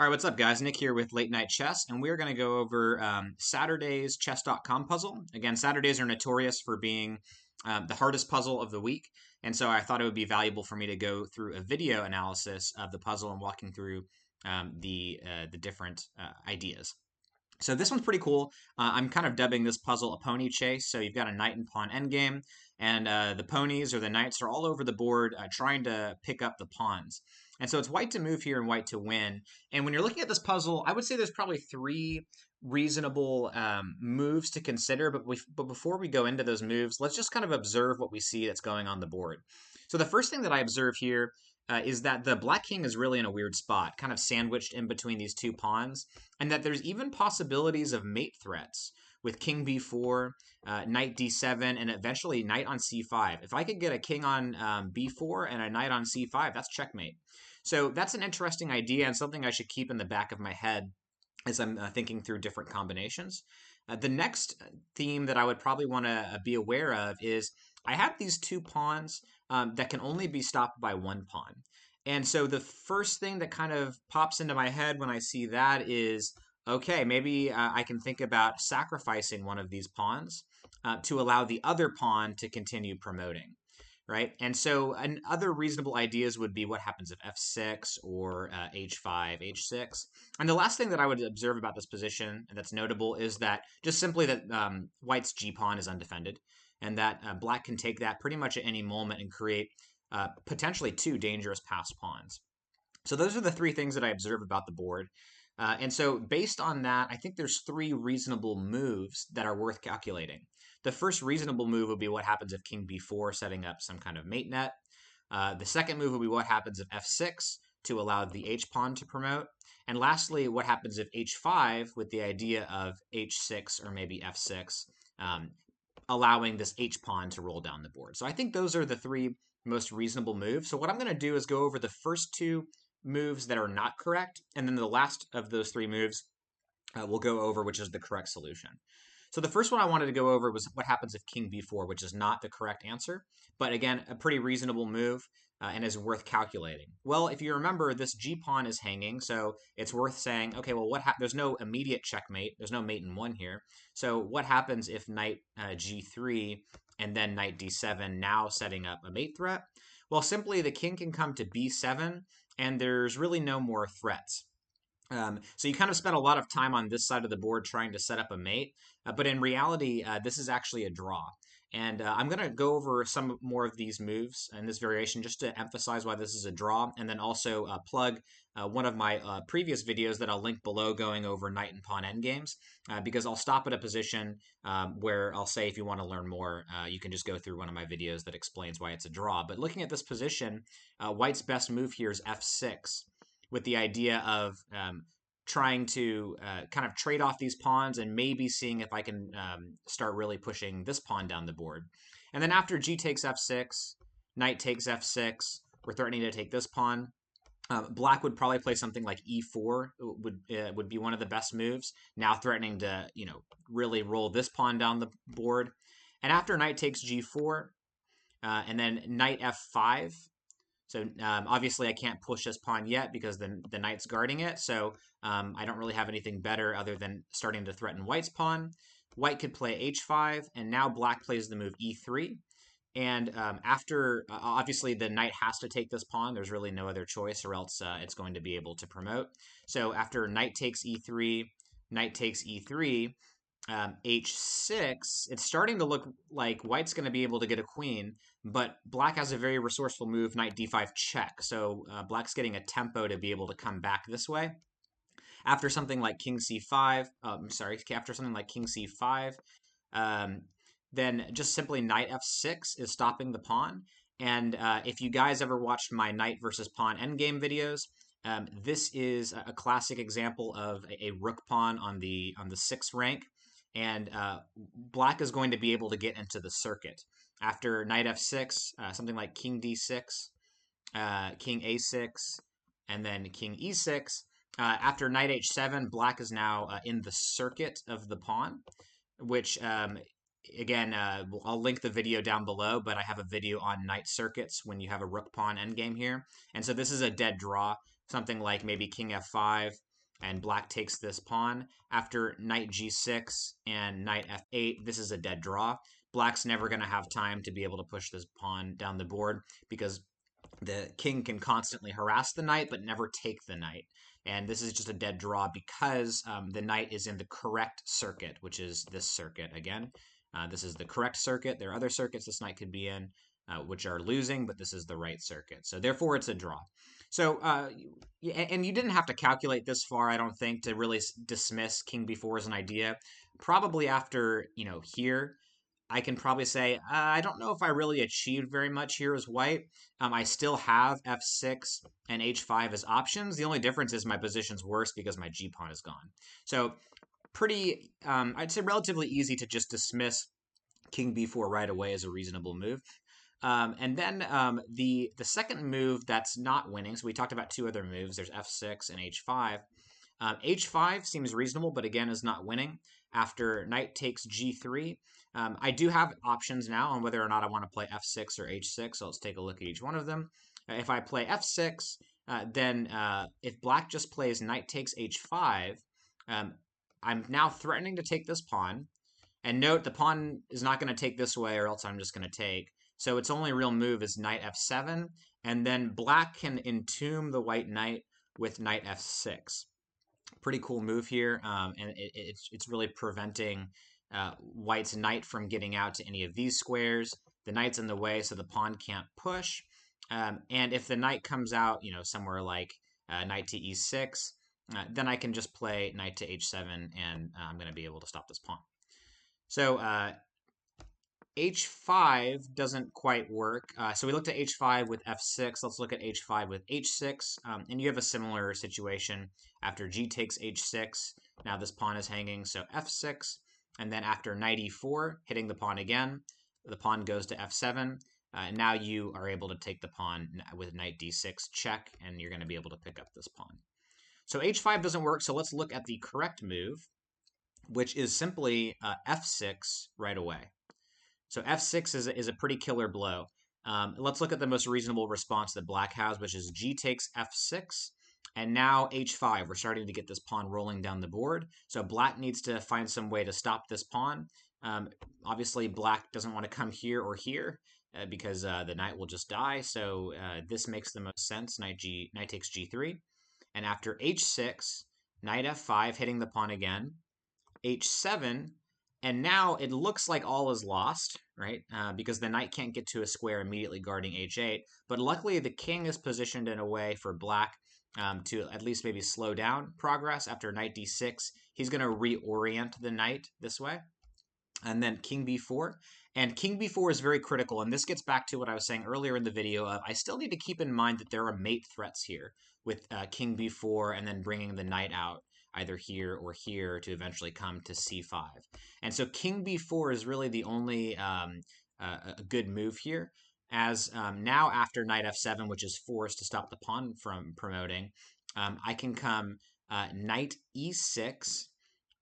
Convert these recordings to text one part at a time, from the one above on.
All right, what's up, guys? Nick here with Late Night Chess, and we're going to go over Saturday's Chess.com puzzle. Again, Saturdays are notorious for being the hardest puzzle of the week, and so I thought it would be valuable for me to go through a video analysis of the puzzle and walking through the different ideas. So this one's pretty cool. I'm kind of dubbing this puzzle a pony chase. So you've got a knight and pawn endgame, and the ponies or the knights are all over the board trying to pick up the pawns. And so it's white to move here and white to win. And when you're looking at this puzzle, I would say there's probably three reasonable moves to consider. But before we go into those moves, let's just kind of observe what we see that's going on the board. So the first thing that I observe here is that the black king is really in a weird spot, kind of sandwiched in between these two pawns, and that there's even possibilities of mate threats with king b4, knight d7, and eventually knight on c5. If I could get a king on b4 and a knight on c5, that's checkmate. So that's an interesting idea and something I should keep in the back of my head as I'm thinking through different combinations. The next theme that I would probably want to be aware of is I have these two pawns that can only be stopped by one pawn. And so the first thing that kind of pops into my head when I see that is, okay, maybe I can think about sacrificing one of these pawns to allow the other pawn to continue promoting, right? And so other reasonable ideas would be what happens if f6 or h5, h6. And the last thing that I would observe about this position that's notable is that just simply that white's g-pawn is undefended, and that black can take that pretty much at any moment and create potentially two dangerous passed pawns. So those are the three things that I observe about the board. And so based on that, I think there's three reasonable moves that are worth calculating. The first reasonable move would be what happens if king b4, setting up some kind of mate net. The second move would be what happens if f6 to allow the h-pawn to promote. And lastly, what happens if h5 with the idea of h6 or maybe f6, allowing this h-pawn to roll down the board. So I think those are the three most reasonable moves. So what I'm going to do is go over the first two moves that are not correct, and then the last of those three moves we'll go over, which is the correct solution. So the first one I wanted to go over was what happens if king b4, which is not the correct answer, but again, a pretty reasonable move and is worth calculating. Well, if you remember, this g-pawn is hanging, so it's worth saying, okay, well, there's no immediate checkmate. There's no mate in one here. So what happens if knight g3 and then knight d7, now setting up a mate threat? Well, simply the king can come to b7, and there's really no more threats. So you kind of spent a lot of time on this side of the board trying to set up a mate, but in reality, this is actually a draw. And I'm going to go over some more of these moves and this variation just to emphasize why this is a draw, and then also plug one of my previous videos that I'll link below going over knight and pawn endgames, because I'll stop at a position where I'll say if you want to learn more, you can just go through one of my videos that explains why it's a draw. But looking at this position, white's best move here is f6, with the idea of trying to kind of trade off these pawns and maybe seeing if I can start really pushing this pawn down the board. And then after g takes f6, knight takes f6, we're threatening to take this pawn. Black would probably play something like e4 would be one of the best moves, now threatening to really roll this pawn down the board. And after knight takes g4, and then knight f5, so obviously I can't push this pawn yet because the knight's guarding it, so I don't really have anything better other than starting to threaten white's pawn. White could play h5, and now black plays the move e3. And after, obviously the knight has to take this pawn, there's really no other choice, or else it's going to be able to promote. So after knight takes e3, knight takes e3, h6, it's starting to look like white's going to be able to get a queen, but black has a very resourceful move, knight d5 check. So black's getting a tempo to be able to come back this way. After something like king c5, after something like king c5, then just simply knight f6 is stopping the pawn. And if you guys ever watched my knight versus pawn endgame videos, this is a classic example of a rook pawn on the 6th rank. And black is going to be able to get into the circuit. After knight f6, something like king d6, king a6, and then king e6. After knight h7, black is now in the circuit of the pawn, which, again, I'll link the video down below, but I have a video on knight circuits when you have a rook pawn endgame here. And so this is a dead draw, something like maybe king f5, and black takes this pawn. After knight g6 and knight f8, this is a dead draw. Black's never going to have time to be able to push this pawn down the board because the king can constantly harass the knight but never take the knight. And this is just a dead draw because the knight is in the correct circuit, which is this circuit again. This is the correct circuit. There are other circuits this knight could be in, which are losing, but this is the right circuit. So therefore, it's a draw. So, and you didn't have to calculate this far, I don't think, to really dismiss king b4 as an idea. Probably after, here, I can probably say, I don't know if I really achieved very much here as white. I still have f6 and h5 as options. The only difference is my position's worse because my g-pawn is gone. So pretty, I'd say relatively easy to just dismiss king b4 right away as a reasonable move. And then the second move that's not winning, so we talked about two other moves. There's f6 and h5. H5 seems reasonable, but again is not winning. After knight takes g3, I do have options now on whether or not I want to play f6 or h6, so let's take a look at each one of them. If I play f6, then if black just plays knight takes h5, I'm now threatening to take this pawn. And note, the pawn is not going to take this way, or else I'm just going to take. So its only real move is knight f7, and then black can entomb the white knight with knight f6. Pretty cool move here, and it's really preventing white's knight from getting out to any of these squares. The knight's in the way, so the pawn can't push. And if the knight comes out, somewhere like knight to e6, then I can just play knight to h7, and I'm going to be able to stop this pawn. So h5 doesn't quite work. So we looked at h5 with f6. Let's look at h5 with h6. And you have a similar situation. After g takes h6, now this pawn is hanging, so f6. And then after knight e4, hitting the pawn again, the pawn goes to f7. Now you are able to take the pawn with knight d6 check, and you're going to be able to pick up this pawn. So h5 doesn't work, so let's look at the correct move, which is simply f6 right away. So f6 is a pretty killer blow. Let's look at the most reasonable response that black has, which is g takes f6, and now h5. We're starting to get this pawn rolling down the board. So black needs to find some way to stop this pawn. Obviously, black doesn't want to come here or here because the knight will just die. So this makes the most sense. Knight takes g3. And after h6, knight f5, hitting the pawn again, h7, and now it looks like all is lost, right? Because the knight can't get to a square immediately guarding h8. But luckily, the king is positioned in a way for black to at least maybe slow down progress. After knight d6, he's going to reorient the knight this way. And then king b4. And king b4 is very critical. And this gets back to what I was saying earlier in the video of I still need to keep in mind that there are mate threats here with king b4 and then bringing the knight out either here or here to eventually come to c5. And so king b4 is really the only a good move here, as now after knight f7, which is forced to stop the pawn from promoting, I can come knight e6,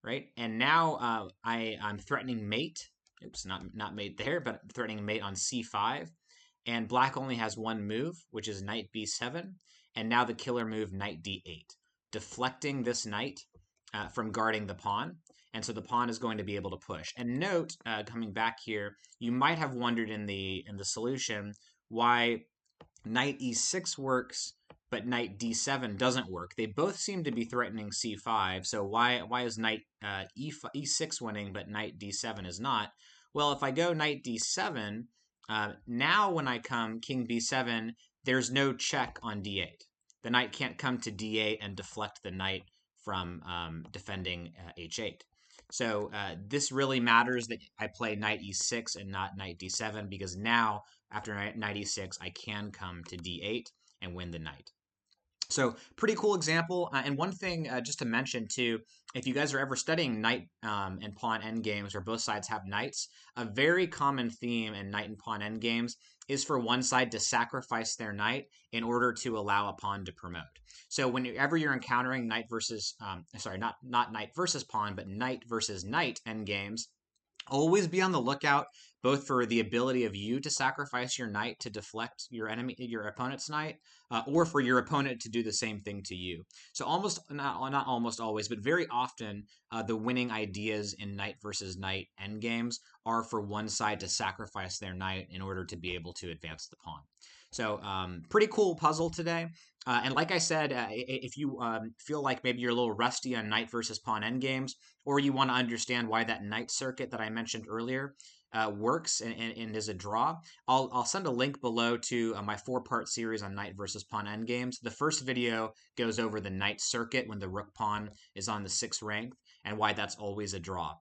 right? And now I'm threatening mate. Oops, not mate there, but threatening mate on c5. And black only has one move, which is knight b7. And now the killer move, knight d8, deflecting this knight from guarding the pawn. And so the pawn is going to be able to push. And note, coming back here, you might have wondered in the solution why knight e6 works, but knight d7 doesn't work. They both seem to be threatening c5, so why is knight e6 winning, but knight d7 is not? Well, if I go knight d7, now when I come king b7, there's no check on d8. The knight can't come to d8 and deflect the knight from defending h8. So this really matters that I play knight e6 and not knight d7, because now after knight e6, I can come to d8 and win the knight. So pretty cool example. And one thing just to mention too, if you guys are ever studying knight and pawn endgames where both sides have knights, a very common theme in knight and pawn endgames is for one side to sacrifice their knight in order to allow a pawn to promote. So whenever you're encountering knight versus, not knight versus pawn, but knight versus knight endgames, always be on the lookout both for the ability of you to sacrifice your knight to deflect your opponent's knight, or for your opponent to do the same thing to you. So almost not almost always, but very often, the winning ideas in knight versus knight endgames are for one side to sacrifice their knight in order to be able to advance the pawn. So pretty cool puzzle today. And like I said, if you feel like maybe you're a little rusty on knight versus pawn endgames, or you want to understand why that knight circuit that I mentioned earlier works and is a draw, I'll send a link below to my 4-part series on knight versus pawn endgames. The first video goes over the knight circuit when the rook pawn is on the 6th rank and why that's always a draw.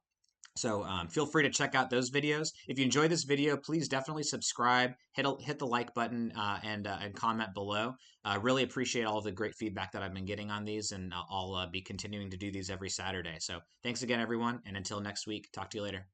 So feel free to check out those videos. If you enjoyed this video, please definitely subscribe, hit the like button, and comment below. Really appreciate all of the great feedback that I've been getting on these, and I'll be continuing to do these every Saturday. So thanks again, everyone, and until next week, talk to you later.